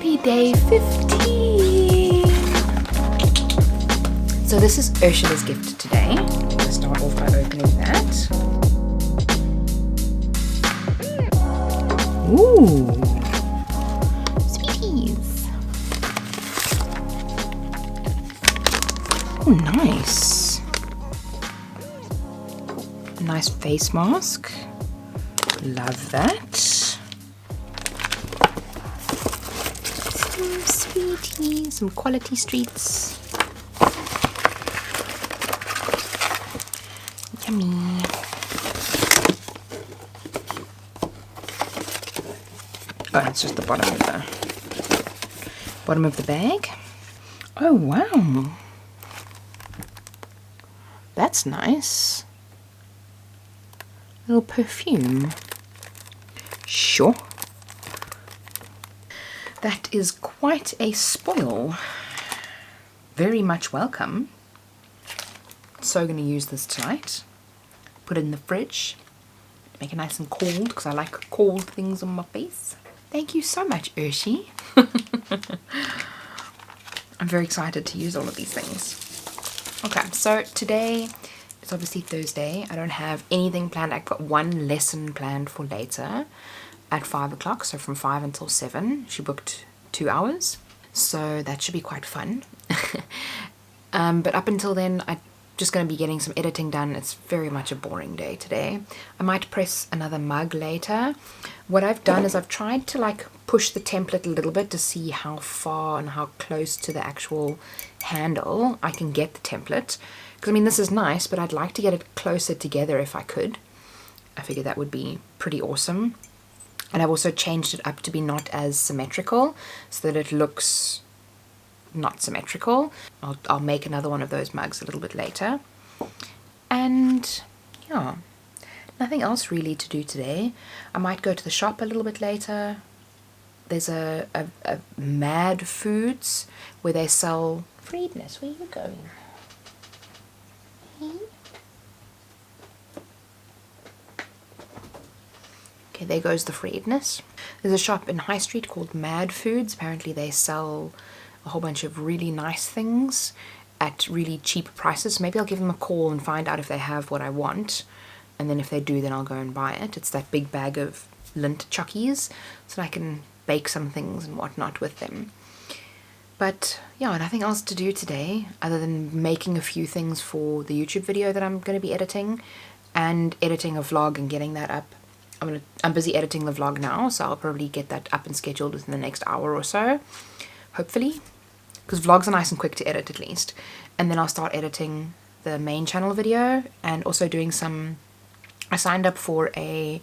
Happy day 15! So this is Ursula's gift today. I'm going to start off by opening that. Ooh! Sweeties! Oh, nice! Nice face mask. Love that. Some sweeties, some quality streets. Yummy. Oh, it's just the bottom of the bag. Oh wow. That's nice. Little perfume. Sure. That is quite a spoil. Very much welcome. So going to use this tonight. Put it in the fridge. Make it nice and cold because I like cold things on my face. Thank you so much, Urshi. I'm very excited to use all of these things. Okay, so today it's obviously Thursday. I don't have anything planned. I've got one lesson planned for later at 5 o'clock. So from 5 until 7. She booked 2 hours. So that should be quite fun. But up until then, I'm just going to be getting some editing done. It's very much a boring day today. I might press another mug later. What I've done is I've tried to like push the template a little bit to see how far and how close to the actual handle I can get the template. Because I mean, this is nice, but I'd like to get it closer together if I could. I figured that would be pretty awesome. And I've also changed it up to be not as symmetrical so that it looks not symmetrical. I'll make another one of those mugs a little bit later. And yeah, nothing else really to do today. I might go to the shop a little bit later. There's a Mad Foods where they sell Friedness. Where are you going? Okay, there goes the Friedness. There's a shop in High Street called Mad Foods. Apparently they sell a whole bunch of really nice things at really cheap prices. Maybe I'll give them a call and find out if they have what I want. And then if they do, then I'll go and buy it. It's that big bag of lint chockies so that I can bake some things and whatnot with them. But yeah, nothing else to do today other than making a few things for the YouTube video that I'm going to be editing and editing a vlog and getting that up. I'm busy editing the vlog now, so I'll probably get that up and scheduled within the next hour or so, hopefully, because vlogs are nice and quick to edit at least. And then I'll start editing the main channel video and also doing some. I signed up for a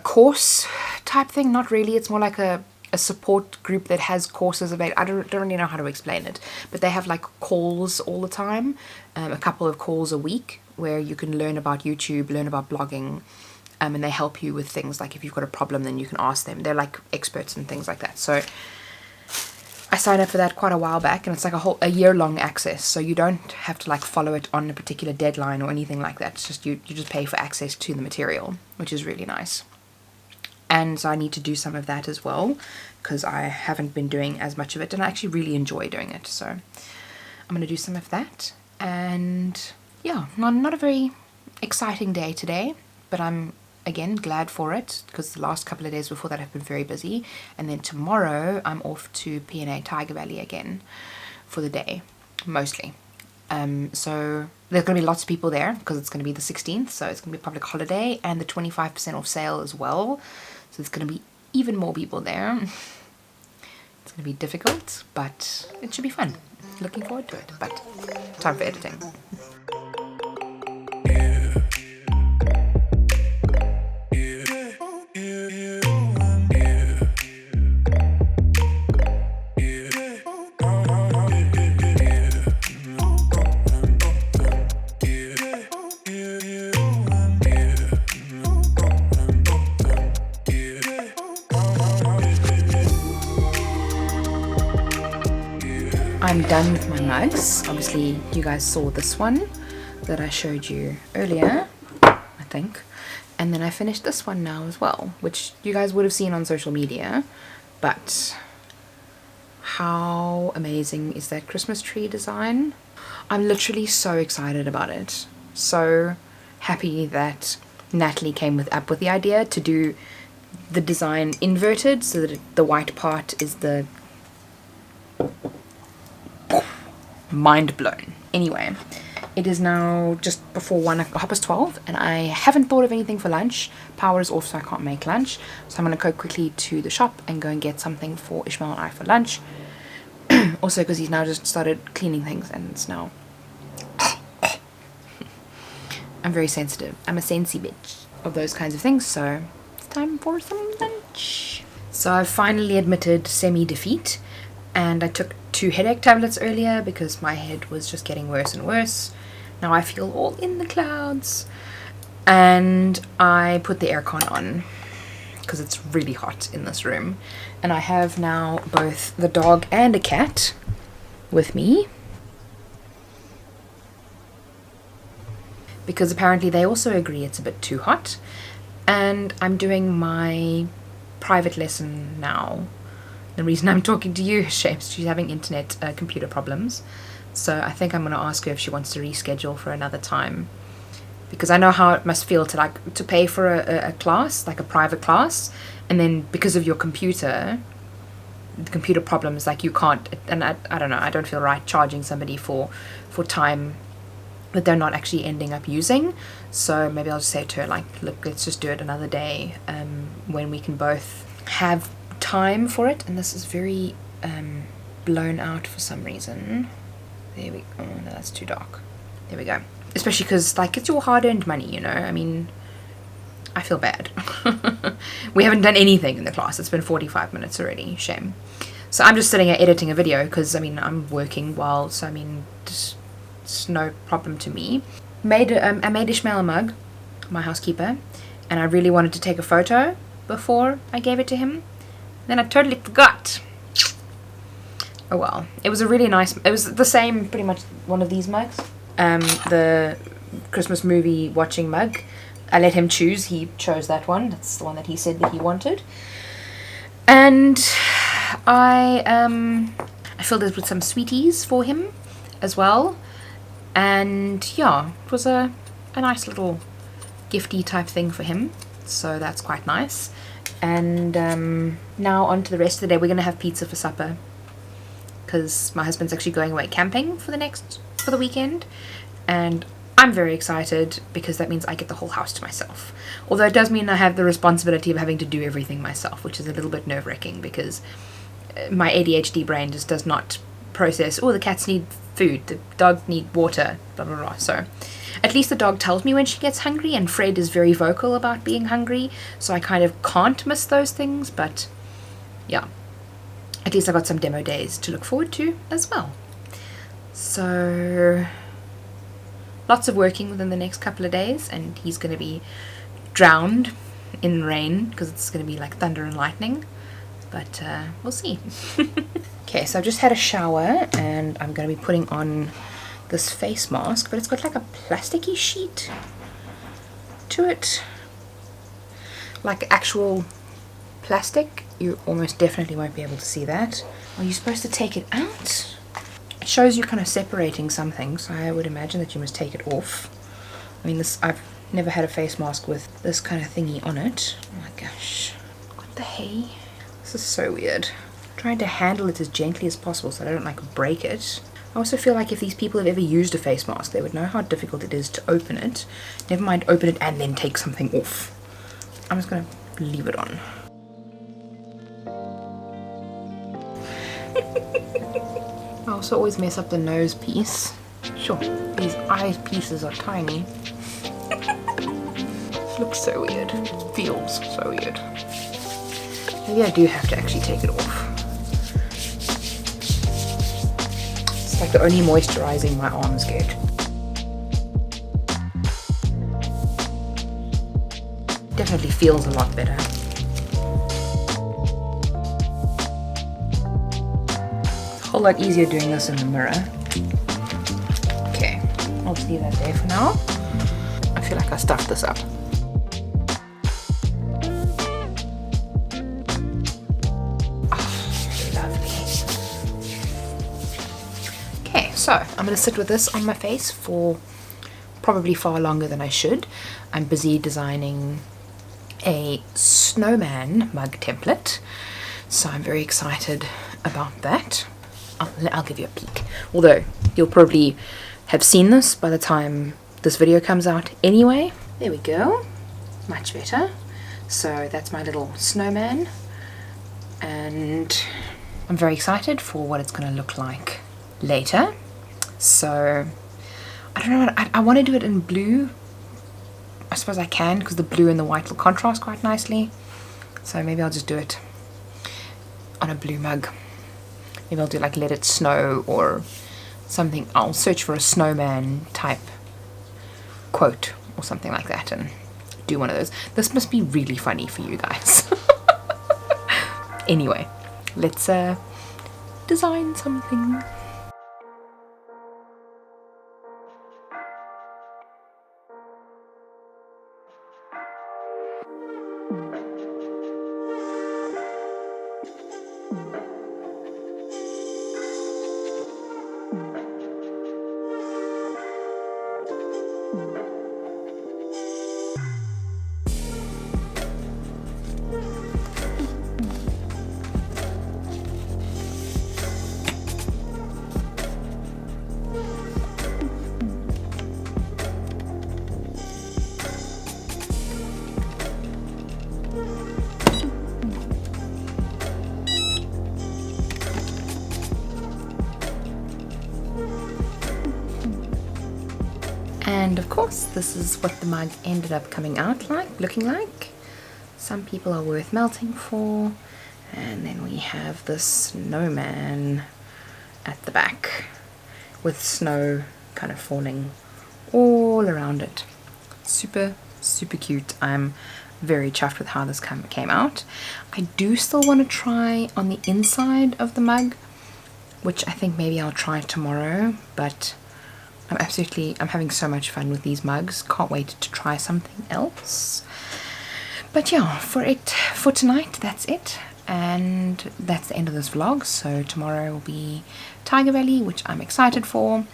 course type thing. Not really, it's more like a support group that has courses available. I don't really know how to explain it, but they have like calls all the time, a couple of calls a week where you can learn about YouTube, learn about blogging, and they help you with things like if you've got a problem, then you can ask them. They're like experts and things like that. So I signed up for that quite a while back, and it's like a year-long access, so you don't have to like follow it on a particular deadline or anything like that. It's just you just pay for access to the material, which is really nice. And so I need to do some of that as well because I haven't been doing as much of it, and I actually really enjoy doing it. So I'm going to do some of that. And yeah, not a very exciting day today, but I'm again glad for it because the last couple of days before that have been very busy. And then tomorrow I'm off to P&A Tiger Valley again for the day, mostly. So there's going to be lots of people there because it's going to be the 16th, so it's going to be a public holiday and the 25% off sale as well. So there's going to be even more people there. It's going to be difficult, but it should be fun. Looking forward to it, but time for editing. I'm done with my mugs. Obviously you guys saw this one that I showed you earlier, I think, and then I finished this one now as well, which you guys would have seen on social media, but How amazing is that Christmas tree design? I'm literally so excited about it. So happy that Natalie came up with the idea to do the design inverted so that the white part is the... mind blown. Anyway, it is now just before 12:30 and I haven't thought of anything for lunch. Power is off, so I can't make lunch. So I'm going to go quickly to the shop and go and get something for Ishmael and I for lunch. Also because he's now just started cleaning things and it's now... I'm very sensitive. I'm a sensy bitch of those kinds of things, so it's time for some lunch. So I've finally admitted semi-defeat, and I took 2 headache tablets earlier because my head was just getting worse and worse. Now I feel all in the clouds. And I put the aircon on because it's really hot in this room. And I have now both the dog and a cat with me, because apparently they also agree it's a bit too hot. And I'm doing my private lesson now. The reason I'm talking to you is she's having internet computer problems, so I think I'm going to ask her if she wants to reschedule for another time, because I know how it must feel to pay for a class, like a private class, and then because of your computer, the computer problems, like you can't, and I don't know, I don't feel right charging somebody for time that they're not actually ending up using. So maybe I'll just say to her, like, look, let's just do it another day when we can both have time for it. And this is very blown out for some reason. There we go. Oh no, that's too dark. There we go. Especially because, like, it's your hard-earned money, you know. I mean, I feel bad. We haven't done anything in the class. It's been 45 minutes already. Shame. So I'm just sitting here editing a video because, I mean, I'm working while, so I mean, just, it's no problem to me. I made Ishmael a mug, my housekeeper, and I really wanted to take a photo before I gave it to him. Then I totally forgot. Oh well. It was a really nice, it was the same, pretty much one of these mugs. The Christmas movie watching mug. I let him choose. He chose that one. That's the one that he said that he wanted. And I filled it with some sweeties for him as well. And yeah, it was a nice little gifty type thing for him. So that's quite nice. And now on to the rest of the day. We're going to have pizza for supper, because my husband's actually going away camping for the weekend, and I'm very excited because that means I get the whole house to myself. Although it does mean I have the responsibility of having to do everything myself, which is a little bit nerve-wracking because my ADHD brain just does not process, oh, the cats need food, the dog need water, blah blah blah. So at least the dog tells me when she gets hungry, and Fred is very vocal about being hungry, so I kind of can't miss those things. But yeah, at least I got some demo days to look forward to as well. So lots of working within the next couple of days, and he's going to be drowned in rain because it's going to be like thunder and lightning, but we'll see. Okay, so I've just had a shower and I'm going to be putting on this face mask, but it's got like a plasticky sheet to it, like actual plastic. You almost definitely won't be able to see that. Are you supposed to take it out? It shows you kind of separating something, so I would imagine that you must take it off. I mean, I've never had a face mask with this kind of thingy on it. Oh my gosh, what the hey? This is so weird. I'm trying to handle it as gently as possible so I don't like break it. I also feel like if these people have ever used a face mask, they would know how difficult it is to open it. Never mind open it and then take something off. I'm just gonna leave it on. I also always mess up the nose piece. Sure, these eye pieces are tiny. This looks so weird. Feels so weird. Maybe I do have to actually take it off. It's like the only moisturizing my arms get. Definitely feels a lot better. It's a whole lot easier doing this in the mirror. Okay, I'll just leave that there for now. I feel like I stuffed this up. Oh, lovely. So I'm going to sit with this on my face for probably far longer than I should. I'm busy designing a snowman mug template, so I'm very excited about that. I'll give you a peek, although you'll probably have seen this by the time this video comes out anyway. There we go, much better. So that's my little snowman, and I'm very excited for what it's going to look like later. So I don't know, I want to do it in blue. I suppose I can, because the blue and the white will contrast quite nicely. So maybe I'll just do it on a blue mug. Maybe I'll do like Let It Snow or something. I'll search for a snowman type quote or something like that and do one of those. This must be really funny for you guys. Anyway, let's design something. And of course, this is what the mug ended up coming out like, looking like. Some people are worth melting for. And then we have the snowman at the back with snow kind of falling all around it. Super, super cute. I'm very chuffed with how this came out. I do still want to try on the inside of the mug, which I think maybe I'll try tomorrow, but I'm having so much fun with these mugs. Can't wait to try something else. But yeah, for tonight, that's it. And that's the end of this vlog. So tomorrow will be Tiger Valley, which I'm excited for.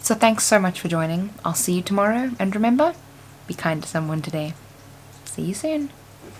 So thanks so much for joining. I'll see you tomorrow. And remember, be kind to someone today. See you soon.